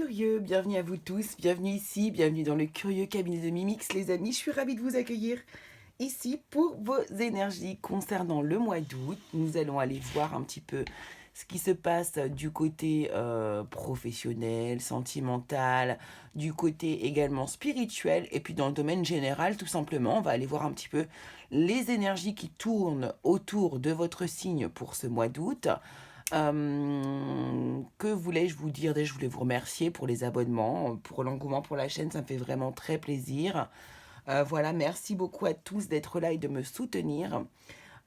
curieux, bienvenue à vous tous, bienvenue ici, bienvenue dans le curieux cabinet de Mimix les amis, je suis ravie de vous accueillir ici pour vos énergies concernant le mois d'août. Nous allons aller voir un petit peu ce qui se passe du côté professionnel, sentimental, du côté également spirituel et puis dans le domaine général tout simplement. On va aller voir un petit peu les énergies qui tournent autour de votre signe pour ce mois d'août. Que voulais-je vous dire? Déjà, je voulais vous remercier pour les abonnements, pour l'engouement pour la chaîne, ça me fait vraiment très plaisir. Voilà, merci beaucoup à tous d'être là et de me soutenir.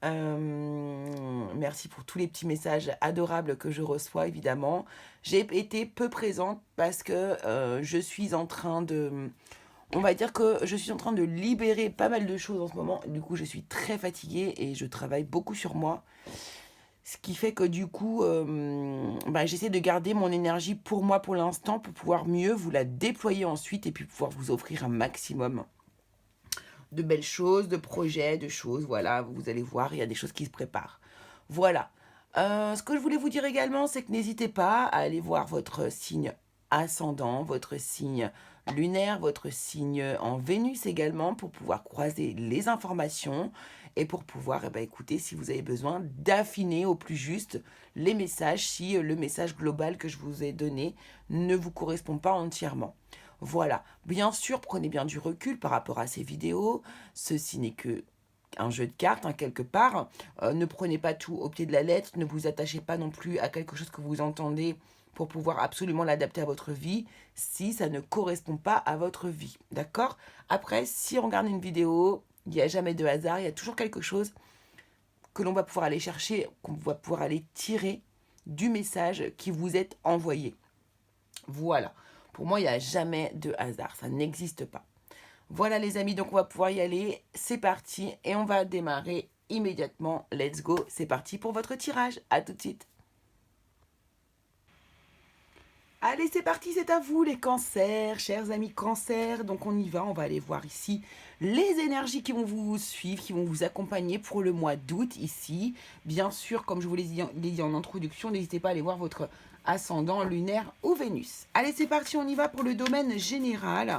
Merci pour tous les petits messages adorables que je reçois, évidemment. J'ai été peu présente parce que je suis en train de... On va dire que je suis en train de libérer pas mal de choses en ce moment. Du coup, je suis très fatiguée et je travaille beaucoup sur moi. Ce qui fait que du coup, j'essaie de garder mon énergie pour moi pour l'instant pour pouvoir mieux vous la déployer ensuite et puis pouvoir vous offrir un maximum de belles choses, de projets, de choses. Voilà, vous allez voir, il y a des choses qui se préparent. Voilà. Ce que je voulais vous dire également, c'est que n'hésitez pas à aller voir votre signe ascendant, votre signe lunaire, votre signe en Vénus également pour pouvoir croiser les informations et pour pouvoir écouter si vous avez besoin d'affiner au plus juste les messages si le message global que je vous ai donné ne vous correspond pas entièrement. Voilà, bien sûr, prenez bien du recul par rapport à ces vidéos. Ceci n'est que un jeu de cartes, quelque part. Ne prenez pas tout au pied de la lettre. Ne vous attachez pas non plus à quelque chose que vous entendez pour pouvoir absolument l'adapter à votre vie si ça ne correspond pas à votre vie. D'accord? Après, si on regarde une vidéo, il n'y a jamais de hasard. Il y a toujours quelque chose que l'on va pouvoir aller chercher, qu'on va pouvoir aller tirer du message qui vous est envoyé. Voilà. Pour moi, il n'y a jamais de hasard. Ça n'existe pas. Voilà les amis, donc on va pouvoir y aller. C'est parti et on va démarrer immédiatement. Let's go. C'est parti pour votre tirage. À tout de suite. Allez, c'est parti, c'est à vous les cancers, chers amis cancers. Donc on y va, on va aller voir ici les énergies qui vont vous suivre, qui vont vous accompagner pour le mois d'août ici. Bien sûr, comme je vous l'ai dit en introduction, n'hésitez pas à aller voir votre ascendant lunaire ou Vénus. Allez, c'est parti, on y va pour le domaine général.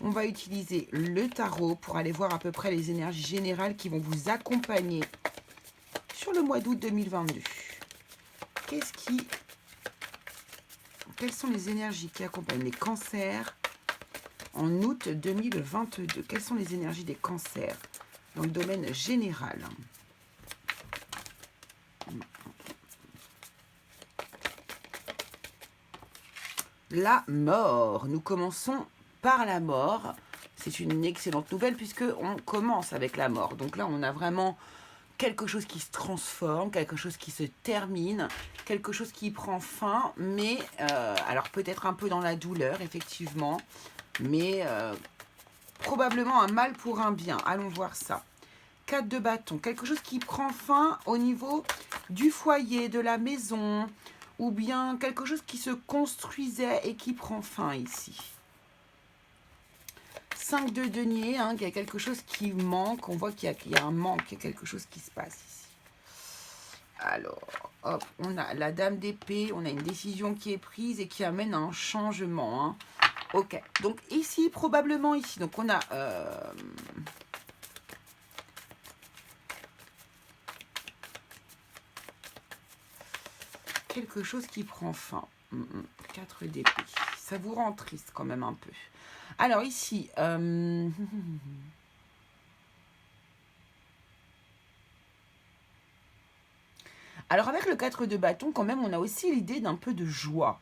On va utiliser le tarot pour aller voir à peu près les énergies générales qui vont vous accompagner sur le mois d'août 2022. Quelles sont les énergies qui accompagnent les cancers en août 2022? Quelles sont les énergies des cancers dans le domaine général? La mort. Nous commençons par la mort. C'est une excellente nouvelle puisque on commence avec la mort. Donc là, on a vraiment quelque chose qui se transforme, quelque chose qui se termine, quelque chose qui prend fin, mais alors peut-être un peu dans la douleur, effectivement, mais probablement un mal pour un bien. Allons voir ça. 4 de bâton, quelque chose qui prend fin au niveau du foyer, de la maison, ou bien quelque chose qui se construisait et qui prend fin ici. 5 de denier, il y a quelque chose qui manque, on voit qu'il y a un manque, il y a quelque chose qui se passe ici. Alors, hop, on a la dame d'épée, on a une décision qui est prise et qui amène à un changement. Ok, donc ici, probablement ici, donc on a... quelque chose qui prend fin. 4 d'épée. Ça vous rend triste quand même un peu. Alors ici... Alors avec le 4 de bâton, quand même, on a aussi l'idée d'un peu de joie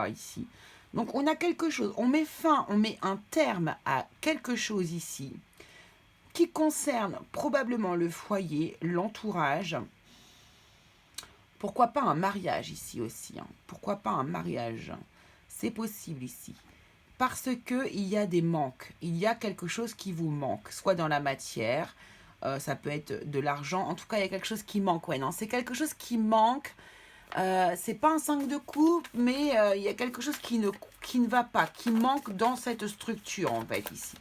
ici. Donc on a quelque chose, on met un terme à quelque chose ici qui concerne probablement le foyer, l'entourage. Pourquoi pas un mariage ici aussi? Pourquoi pas un mariage? C'est possible ici. Parce qu'il y a des manques. Il y a quelque chose qui vous manque. Soit dans la matière, ça peut être de l'argent. En tout cas, il y a quelque chose qui manque. Ouais, non, c'est quelque chose qui manque. C'est pas un 5 de coupe, mais il y a quelque chose qui ne va pas, qui manque dans cette structure, en fait, ici.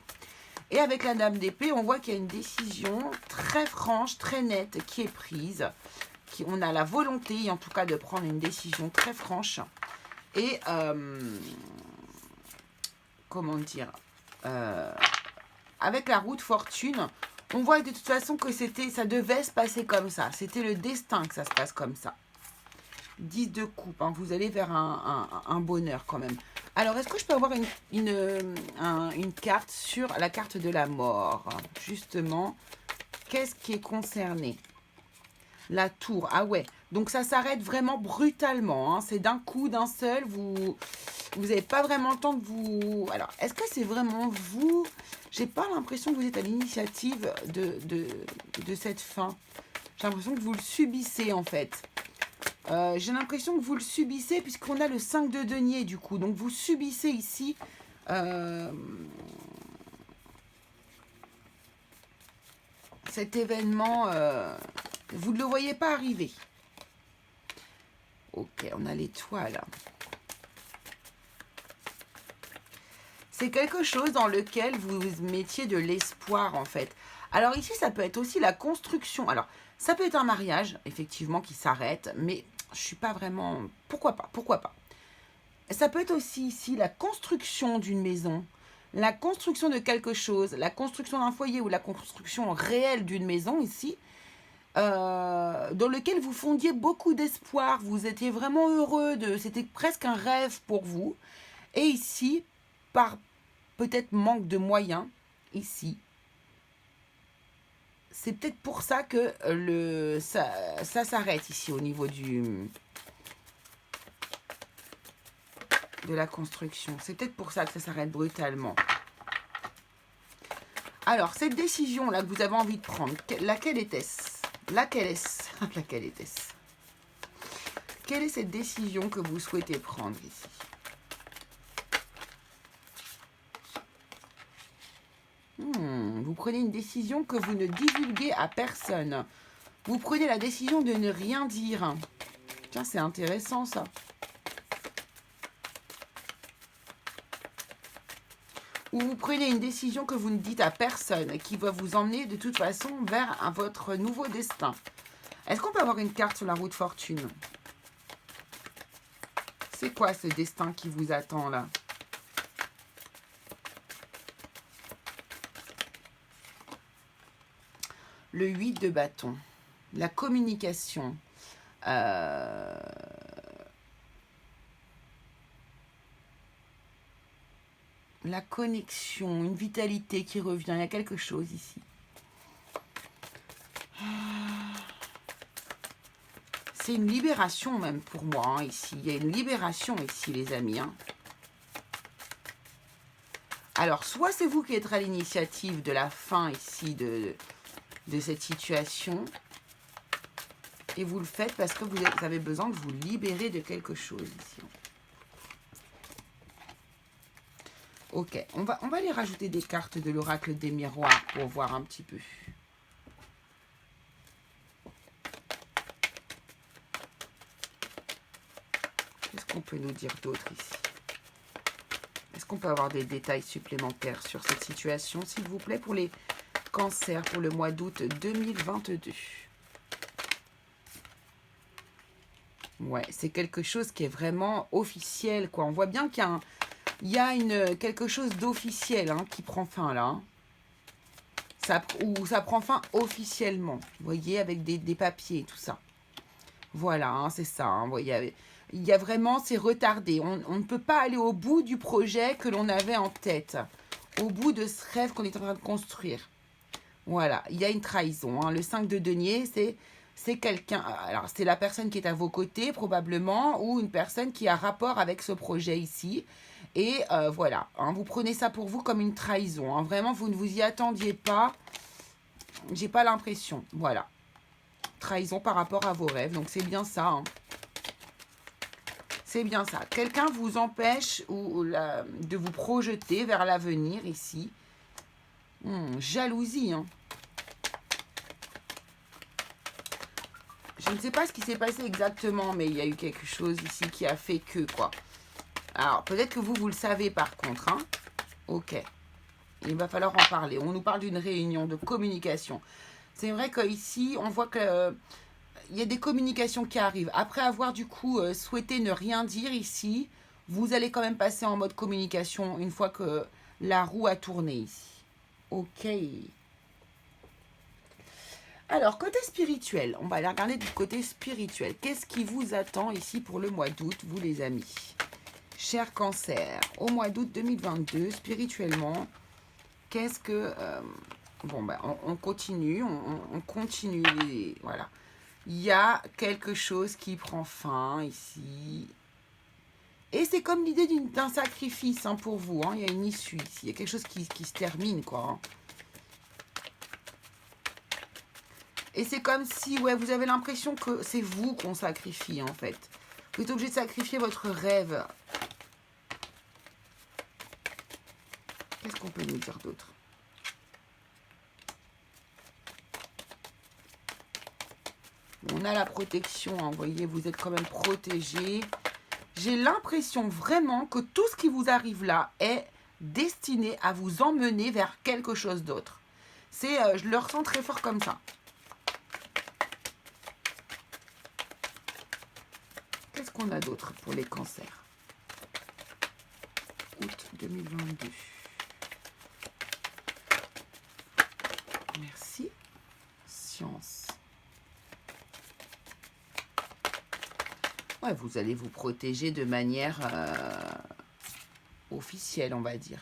Et avec la dame d'épée, on voit qu'il y a une décision très franche, très nette, qui est prise. On a la volonté, en tout cas, de prendre une décision très franche Et comment dire, avec la roue de fortune, on voit de toute façon que ça devait se passer comme ça. C'était le destin que ça se passe comme ça. 10 de coupe, hein, vous allez vers un bonheur quand même. Alors, est-ce que je peux avoir une carte sur la carte de la mort? Justement, qu'est-ce qui est concerné? La tour, ah ouais. Donc ça s'arrête vraiment brutalement, hein. C'est d'un coup, d'un seul, vous n'avez pas vraiment le temps de vous... Alors, est-ce que c'est vraiment vous? J'ai pas l'impression que vous êtes à l'initiative de cette fin. J'ai l'impression que vous le subissez en fait. J'ai l'impression que vous le subissez puisqu'on a le 5 de denier du coup. Donc vous subissez ici cet événement. Vous ne le voyez pas arriver. Ok, on a l'étoile. C'est quelque chose dans lequel vous mettiez de l'espoir en fait. Alors ici, ça peut être aussi la construction. Alors, ça peut être un mariage, effectivement, qui s'arrête, mais je suis pas vraiment... Pourquoi pas? Pourquoi pas? Ça peut être aussi ici la construction d'une maison, la construction de quelque chose, la construction d'un foyer ou la construction réelle d'une maison ici, dans lequel vous fondiez beaucoup d'espoir, vous étiez vraiment heureux, c'était presque un rêve pour vous. Et ici, par peut-être manque de moyens, ici, c'est peut-être pour ça que ça s'arrête ici au niveau de la construction. C'est peut-être pour ça que ça s'arrête brutalement. Alors, cette décision-là que vous avez envie de prendre, laquelle était-ce? Laquelle est-ce? Laquelle était-ce? Quelle est cette décision que vous souhaitez prendre ici? Vous prenez une décision que vous ne divulguez à personne. Vous prenez la décision de ne rien dire. Tiens, c'est intéressant ça. Ou vous prenez une décision que vous ne dites à personne, qui va vous emmener de toute façon vers votre nouveau destin. Est-ce qu'on peut avoir une carte sur la roue de fortune? C'est quoi ce destin qui vous attend là? Le 8 de bâton. La communication. La connexion, une vitalité qui revient. Il y a quelque chose ici. C'est une libération même pour moi, hein, ici. Il y a une libération ici, les amis. Hein. Alors, soit c'est vous qui êtes à l'initiative de la fin ici de cette situation. Et vous le faites parce que vous avez besoin de vous libérer de quelque chose ici. Ok, on va aller rajouter des cartes de l'oracle des miroirs pour voir un petit peu. Qu'est-ce qu'on peut nous dire d'autre ici? Est-ce qu'on peut avoir des détails supplémentaires sur cette situation, s'il vous plaît, pour les cancers pour le mois d'août 2022? Ouais, c'est quelque chose qui est vraiment officiel, quoi. On voit bien qu'il y a quelque chose d'officiel hein, qui prend fin là. Ça prend fin officiellement. Vous voyez, avec des papiers et tout ça. Voilà, hein, c'est ça. Hein, vous voyez, il y a vraiment, c'est retardé. On ne peut pas aller au bout du projet que l'on avait en tête. Au bout de ce rêve qu'on est en train de construire. Voilà, il y a une trahison. Hein. Le 5 de denier, c'est quelqu'un... Alors, c'est la personne qui est à vos côtés, probablement, ou une personne qui a rapport avec ce projet ici. Et voilà, hein, vous prenez ça pour vous comme une trahison. Hein. Vraiment, vous ne vous y attendiez pas. J'ai pas l'impression. Voilà. Trahison par rapport à vos rêves. Donc, c'est bien ça. Hein. C'est bien ça. Quelqu'un vous empêche de vous projeter vers l'avenir ici. Jalousie. Hein. Je ne sais pas ce qui s'est passé exactement, mais il y a eu quelque chose ici qui a fait que, quoi. Alors, peut-être que vous le savez par contre. Hein. Ok. Il va falloir en parler. On nous parle d'une réunion de communication. C'est vrai qu'ici, on voit que... il y a des communications qui arrivent. Après avoir du coup souhaité ne rien dire ici, Vous allez quand même passer en mode communication une fois que la roue a tourné ici. Ok. Alors, côté spirituel, on va aller regarder du côté spirituel. Qu'est-ce qui vous attend ici pour le mois d'août, vous les amis? Cher Cancer, au mois d'août 2022, spirituellement, qu'est-ce que... bon, ben, on continue, on continue. Voilà. Il y a quelque chose qui prend fin ici. Et c'est comme l'idée d'un sacrifice hein, pour vous. Hein. Il y a une issue ici. Il y a quelque chose qui se termine, quoi. Hein. Et c'est comme si, ouais, vous avez l'impression que c'est vous qu'on sacrifie, en fait. Vous êtes obligé de sacrifier votre rêve. Qu'est-ce qu'on peut nous dire d'autre? On a la protection, hein, vous voyez, vous êtes quand même protégé. J'ai l'impression vraiment que tout ce qui vous arrive là est destiné à vous emmener vers quelque chose d'autre. Je le ressens très fort comme ça. Qu'est-ce qu'on a d'autre pour les cancers? Août 2022. Merci. Science. Ouais, vous allez vous protéger de manière officielle, on va dire.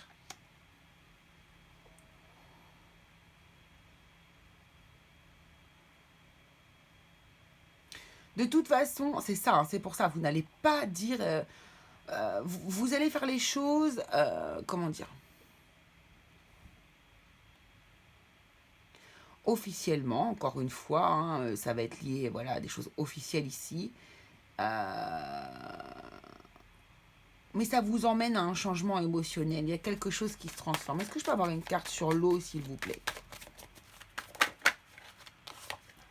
De toute façon, c'est ça, hein, c'est pour ça, vous n'allez pas dire... vous allez faire les choses, comment dire, officiellement, encore une fois, hein, ça va être lié voilà, à des choses officielles ici. Mais ça vous emmène à un changement émotionnel, il y a quelque chose qui se transforme. Est-ce que je peux avoir une carte sur l'eau, s'il vous plaît?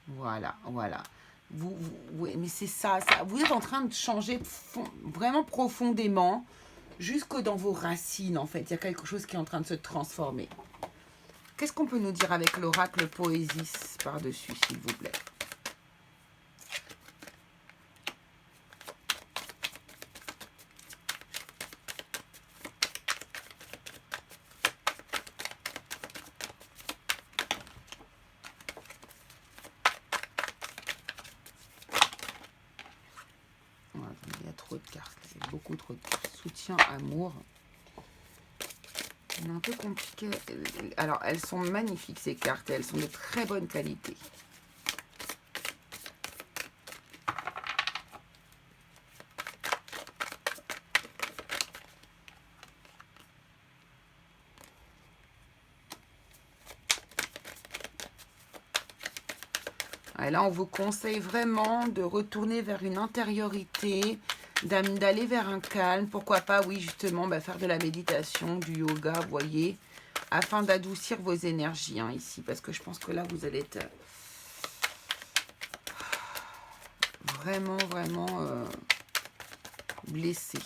Voilà, voilà. Oui, mais c'est ça, vous êtes en train de changer vraiment profondément, jusque dans vos racines, en fait. Il y a quelque chose qui est en train de se transformer. Qu'est-ce qu'on peut nous dire avec l'oracle Poésis par-dessus, s'il vous plaît? Il y a trop de cartes, il y a beaucoup trop de cartes. Soutien, amour. C'est un peu compliqué. Alors, elles sont magnifiques, ces cartes. Elles sont de très bonne qualité. Et là, on vous conseille vraiment de retourner vers une intériorité, d'aller vers un calme. Pourquoi pas, oui, justement, faire de la méditation, du yoga, vous voyez, afin d'adoucir vos énergies hein, ici. Parce que je pense que là, vous allez être vraiment, vraiment blessé.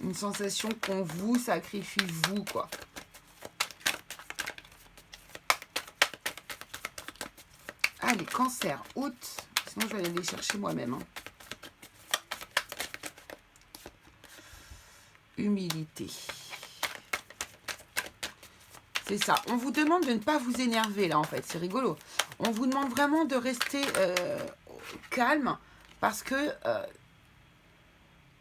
Une sensation qu'on vous sacrifie, vous, quoi. Allez, cancer, août. Sinon, je vais aller les chercher moi-même. Hein. Humilité. C'est ça. On vous demande de ne pas vous énerver, là, en fait. C'est rigolo. On vous demande vraiment de rester calme parce que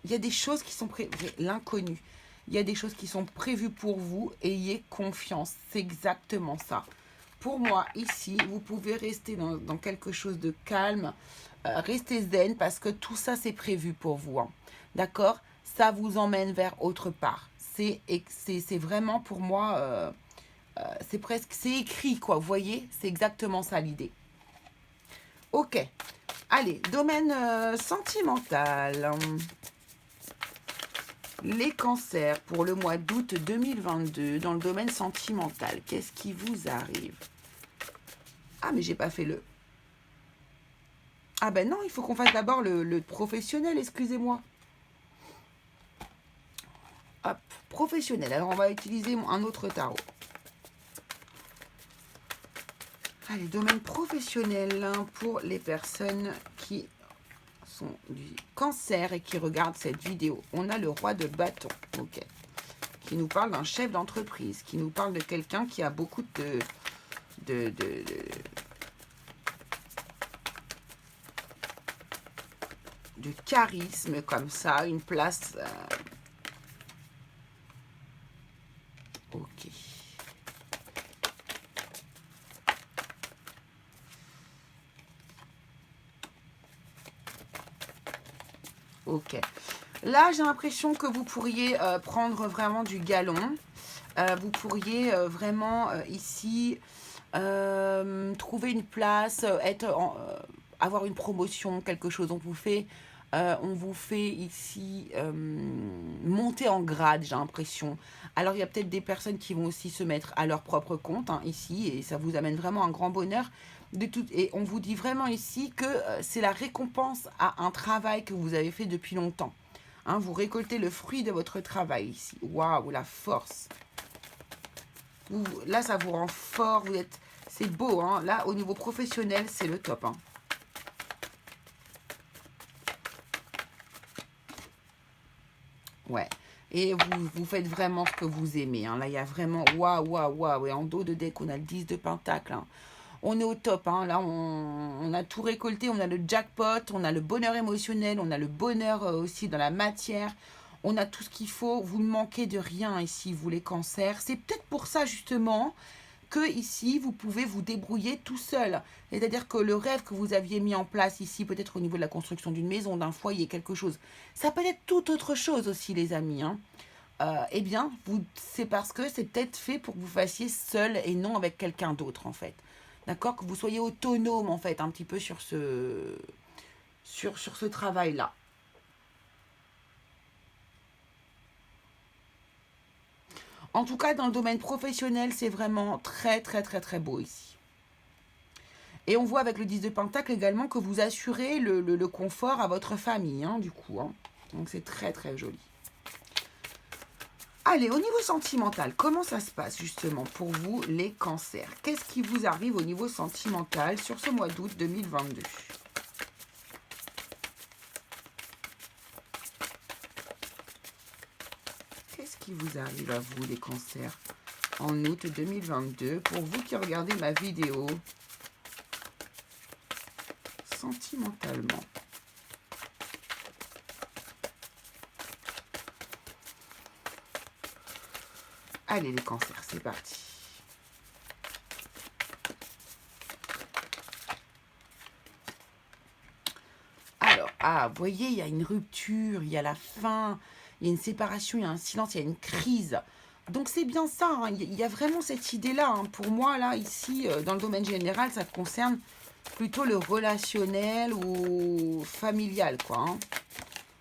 il y a des choses qui sont prévues. L'inconnu. Il y a des choses qui sont prévues pour vous. Ayez confiance. C'est exactement ça. Pour moi, ici, vous pouvez rester dans quelque chose de calme, rester zen, parce que tout ça, c'est prévu pour vous. Hein. D'accord? Ça vous emmène vers autre part. C'est vraiment, pour moi, c'est écrit, quoi. Vous voyez? C'est exactement ça, l'idée. Ok. Allez, domaine sentimental. Les cancers pour le mois d'août 2022 dans le domaine sentimental. Qu'est-ce qui vous arrive? Ah, mais j'ai pas fait le... Ah ben non, il faut qu'on fasse d'abord le professionnel, excusez-moi. Hop, professionnel. Alors, on va utiliser un autre tarot. Allez, domaine professionnel hein, pour les personnes qui sont du cancer et qui regardent cette vidéo. On a le roi de bâton, ok, qui nous parle d'un chef d'entreprise, qui nous parle de quelqu'un qui a beaucoup de charisme comme ça, une place... ok. Ok. Là, j'ai l'impression que vous pourriez prendre vraiment du galon. Vous pourriez vraiment ici trouver une place, avoir une promotion, quelque chose. On vous fait ici monter en grade, j'ai l'impression. Alors, il y a peut-être des personnes qui vont aussi se mettre à leur propre compte hein, ici, et ça vous amène vraiment un grand bonheur. Et on vous dit vraiment ici que c'est la récompense à un travail que vous avez fait depuis longtemps. Hein, vous récoltez le fruit de votre travail ici. Waouh, la force. Là, ça vous rend fort. C'est beau. Hein. Là, au niveau professionnel, c'est le top. Hein. Ouais. Et vous faites vraiment ce que vous aimez. Hein. Là, il y a vraiment... Waouh, waouh, waouh. Et en dos de deck, on a le 10 de pentacle. Hein. On est au top, hein. Là on a tout récolté, on a le jackpot, on a le bonheur émotionnel, on a le bonheur aussi dans la matière, on a tout ce qu'il faut, vous ne manquez de rien ici, vous les cancers. C'est peut-être pour ça justement que ici vous pouvez vous débrouiller tout seul. C'est-à-dire que le rêve que vous aviez mis en place ici, peut-être au niveau de la construction d'une maison, d'un foyer, quelque chose, ça peut être toute autre chose aussi les amis, hein. Eh bien, c'est parce que c'est peut-être fait pour que vous fassiez seul et non avec quelqu'un d'autre en fait. D'accord? Que vous soyez autonome en fait un petit peu sur ce travail-là. En tout cas, dans le domaine professionnel, c'est vraiment très très très très beau ici. Et on voit avec le 10 de Pentacle également que vous assurez le confort à votre famille, hein, du coup. Hein. Donc c'est très très joli. Allez, au niveau sentimental, comment ça se passe justement pour vous les cancers? Qu'est-ce qui vous arrive au niveau sentimental sur ce mois d'août 2022? Qu'est-ce qui vous arrive à vous les cancers en août 2022 pour vous qui regardez ma vidéo sentimentalement? Allez les cancers, c'est parti. Alors, vous voyez, il y a une rupture, il y a la fin, il y a une séparation, il y a un silence, il y a une crise. Donc c'est bien ça, hein, il y a vraiment cette idée-là. Hein. Pour moi, là, ici, dans le domaine général, ça concerne plutôt le relationnel ou familial, quoi. Hein.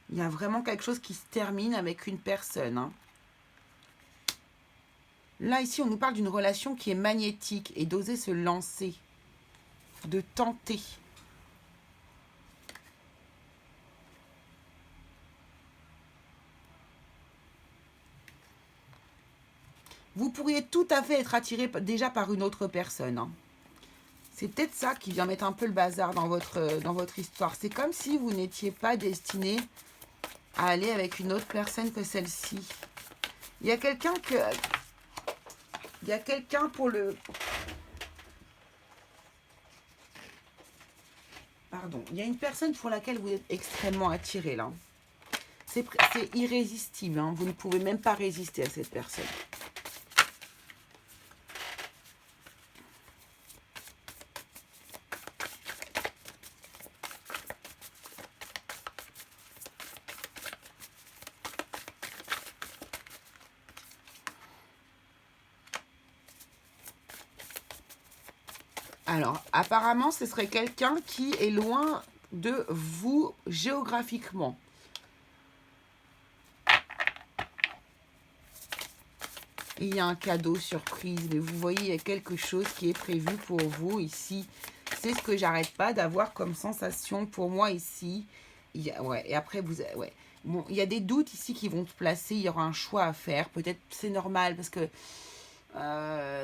Il y a vraiment quelque chose qui se termine avec une personne, hein. Là, ici, on nous parle d'une relation qui est magnétique et d'oser se lancer, de tenter. Vous pourriez tout à fait être attiré déjà par une autre personne. Hein. C'est peut-être ça qui vient mettre un peu le bazar dans votre histoire. C'est comme si vous n'étiez pas destiné à aller avec une autre personne que celle-ci. Il y a quelqu'un que... Il y a quelqu'un pour le... Pardon. Il y a une personne pour laquelle vous êtes extrêmement attiré, là. C'est irrésistible. Hein. Vous ne pouvez même pas résister à cette personne. Alors, apparemment, ce serait quelqu'un qui est loin de vous géographiquement. Il y a un cadeau surprise, mais vous voyez, il y a quelque chose qui est prévu pour vous ici. C'est ce que j'arrête pas d'avoir comme sensation pour moi ici. Ouais, et après, ouais. Bon, il y a des doutes ici qui vont se placer, il y aura un choix à faire. Peut-être c'est normal parce que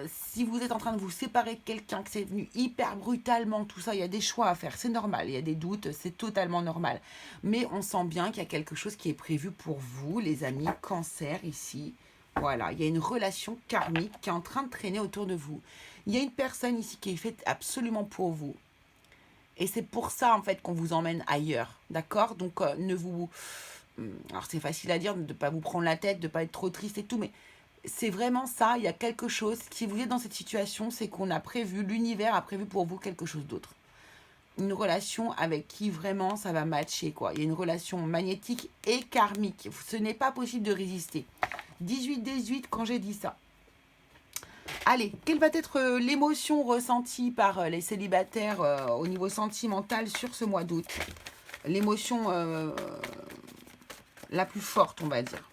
Si vous êtes en train de vous séparer de quelqu'un, que c'est venu hyper brutalement, tout ça, il y a des choix à faire, c'est normal, il y a des doutes, c'est totalement normal. Mais on sent bien qu'il y a quelque chose qui est prévu pour vous, les amis, Cancer ici. Voilà, il y a une relation karmique qui est en train de traîner autour de vous. Il y a une personne ici qui est faite absolument pour vous. Et c'est pour ça, en fait, qu'on vous emmène ailleurs, d'accord? Donc, ne vous... Alors, c'est facile à dire de ne pas vous prendre la tête, de ne pas être trop triste et tout, mais c'est vraiment ça, il y a quelque chose, si vous êtes dans cette situation, c'est qu'on a prévu, l'univers a prévu pour vous quelque chose d'autre. Une relation avec qui vraiment ça va matcher, quoi. Il y a une relation magnétique et karmique. Ce n'est pas possible de résister. 18-18 quand j'ai dit ça. Allez, quelle va être l'émotion ressentie par les célibataires au niveau sentimental sur ce mois d'août? L'émotion la plus forte, on va dire.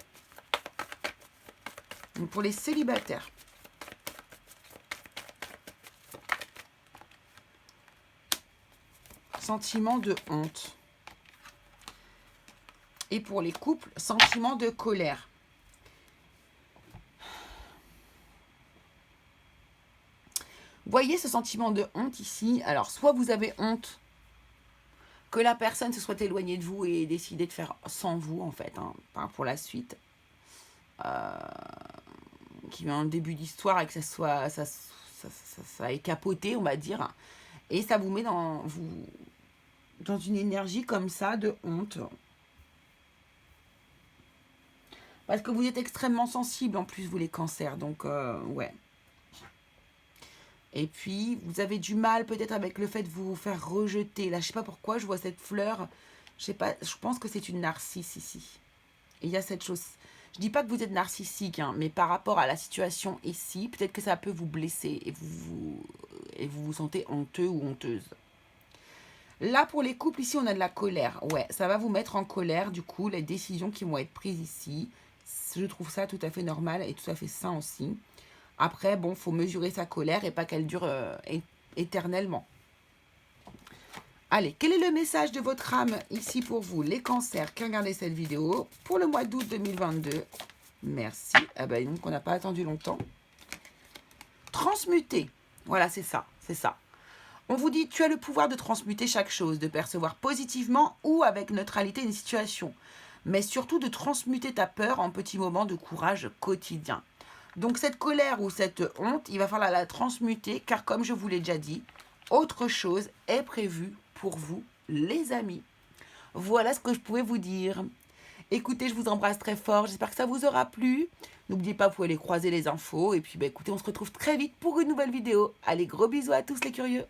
Donc pour les célibataires. Sentiment de honte. Et pour les couples, sentiment de colère. Voyez ce sentiment de honte ici. Alors, soit vous avez honte que la personne se soit éloignée de vous et décidé de faire sans vous, en fait, hein, pour la suite. Qu'il y ait un début d'histoire et que ça ait capoté, on va dire. Et ça vous met dans une énergie comme ça de honte. Parce que vous êtes extrêmement sensible en plus, vous les cancers. Donc, ouais. Et puis, vous avez du mal peut-être avec le fait de vous faire rejeter. Là, je sais pas pourquoi, je vois cette fleur. Je sais pas, je pense que c'est une narcisse ici. Et il y a cette chose. Je dis pas que vous êtes narcissique, hein, mais par rapport à la situation ici, peut-être que ça peut vous blesser et vous vous sentez honteux ou honteuse. Là, pour les couples, ici, on a de la colère. Ouais, ça va vous mettre en colère, du coup, les décisions qui vont être prises ici. Je trouve ça tout à fait normal et tout à fait sain aussi. Après, bon, faut mesurer sa colère et pas qu'elle dure éternellement. Allez, quel est le message de votre âme ici pour vous, les cancers qui regardez cette vidéo pour le mois d'août 2022? Merci. Ah ben, donc, on n'a pas attendu longtemps. Transmuter. Voilà, c'est ça, c'est ça. On vous dit, tu as le pouvoir de transmuter chaque chose, de percevoir positivement ou avec neutralité une situation, mais surtout de transmuter ta peur en petits moments de courage quotidien. Donc cette colère ou cette honte, il va falloir la transmuter, car comme je vous l'ai déjà dit, autre chose est prévue pour vous, les amis. Voilà ce que je pouvais vous dire. Écoutez, je vous embrasse très fort, j'espère que ça vous aura plu. N'oubliez pas, vous pouvez aller croiser les infos. Et puis, écoutez, on se retrouve très vite pour une nouvelle vidéo. Allez, gros bisous à tous les curieux.